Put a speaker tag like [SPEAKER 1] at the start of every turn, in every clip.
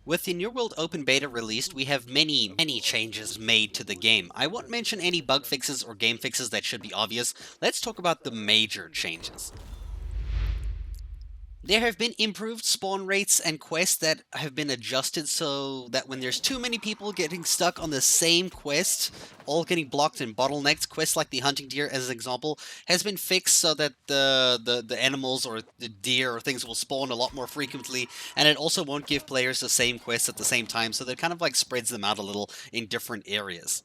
[SPEAKER 1] With the New World Open Beta released, we have many changes made to the game. I won't mention any bug fixes or game fixes that should be obvious. Let's talk about the major changes. There have been improved spawn rates and quests that have been adjusted so that when there's too many people getting stuck on the same quest, all getting blocked and bottlenecked, quests like the hunting deer as an example, has been fixed so that the animals or the deer or things will spawn a lot more frequently, and it also won't give players the same quests at the same time, so that kind of like spreads them out a little in different areas.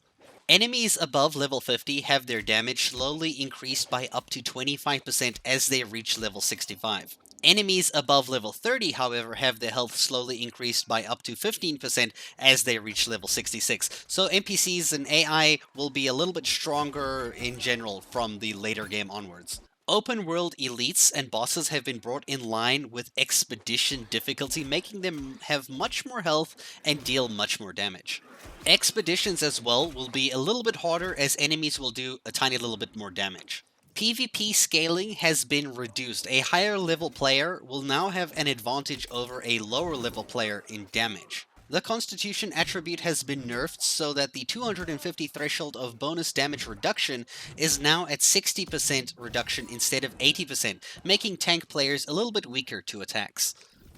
[SPEAKER 1] Enemies above level 50 have their damage slowly increased by up to 25% as they reach level 65. Enemies above level 30, however, have their health slowly increased by up to 15% as they reach level 66. So NPCs and AI will be a little bit stronger in general from the later game onwards. Open world elites and bosses have been brought in line with expedition difficulty, making them have much more health and deal much more damage. Expeditions as well will be a little bit harder as enemies will do a tiny little bit more damage. PvP scaling has been reduced. A higher level player will now have an advantage over a lower level player in damage. The Constitution attribute has been nerfed so that the 250 threshold of bonus damage reduction is now at 60% reduction instead of 80%, making tank players a little bit weaker to attacks.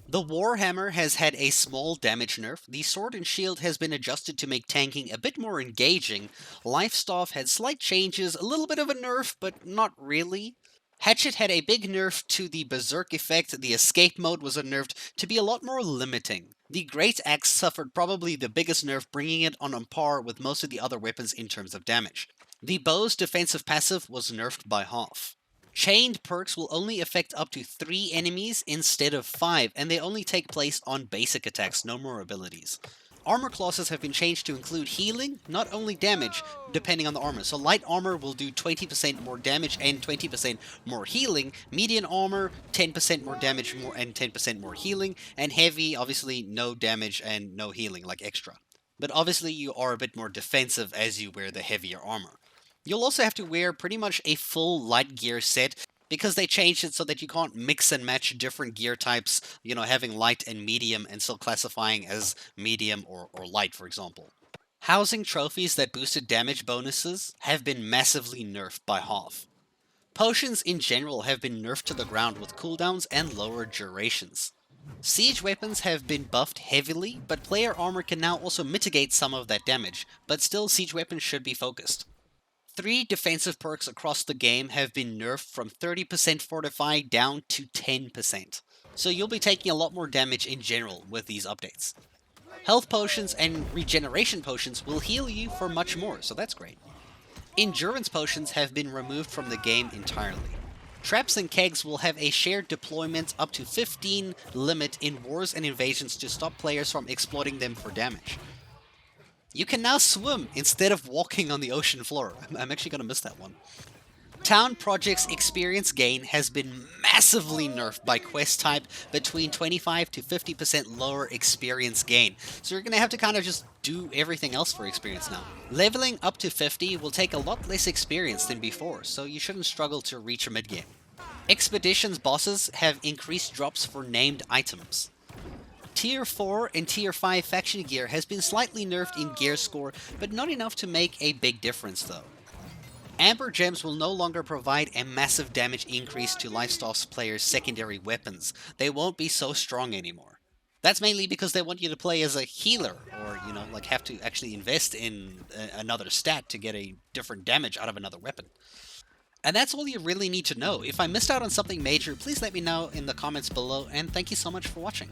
[SPEAKER 1] The Warhammer has had a small damage nerf, the Sword and Shield has been adjusted to make tanking a bit more engaging, Lifestaff had slight changes, a little bit of a nerf, but not really. Hatchet had a big nerf to the Berserk effect, the escape mode was nerfed to be a lot more limiting. The Great Axe suffered probably the biggest nerf, bringing it on par with most of the other weapons in terms of damage. The bow's defensive passive was nerfed by half. Chained perks will only affect up to 3 enemies instead of 5, and they only take place on basic attacks, no more abilities. Armor classes have been changed to include healing, not only damage, depending on the armor. So light armor will do 20% more damage and 20% more healing, medium armor 10% more damage and 10% more healing, and heavy obviously no damage and no healing, like extra. But obviously you are a bit more defensive as you wear the heavier armor. You'll also have to wear pretty much a full light gear set because they changed it so that you can't mix and match different gear types, having light and medium and still classifying as medium or light, for example. Housing trophies that boosted damage bonuses have been massively nerfed by half. Potions in general have been nerfed to the ground with cooldowns and lower durations. Siege weapons have been buffed heavily, but player armor can now also mitigate some of that damage, but still siege weapons should be focused. 3 defensive perks across the game have been nerfed from 30% fortify down to 10%. So you'll be taking a lot more damage in general with these updates. Health potions and regeneration potions will heal you for much more, so that's great. Endurance potions have been removed from the game entirely. Traps and kegs will have a shared deployment up to 15 limit in wars and invasions to stop players from exploiting them for damage. You can now swim instead of walking on the ocean floor. I'm actually going to miss that one. Town Project's experience gain has been massively nerfed by quest type between 25 to 50% lower experience gain. So you're going to have to kind of just do everything else for experience now. Leveling up to 50 will take a lot less experience than before, so you shouldn't struggle to reach a mid-game. Expeditions bosses have increased drops for named items. Tier 4 and Tier 5 faction gear has been slightly nerfed in gear score, but not enough to make a big difference though. Amber Gems will no longer provide a massive damage increase to Lifestaff's players' secondary weapons. They won't be so strong anymore. That's mainly because they want you to play as a healer, or, have to actually invest in another stat to get a different damage out of another weapon. And that's all you really need to know. If I missed out on something major, please let me know in the comments below, and thank you so much for watching.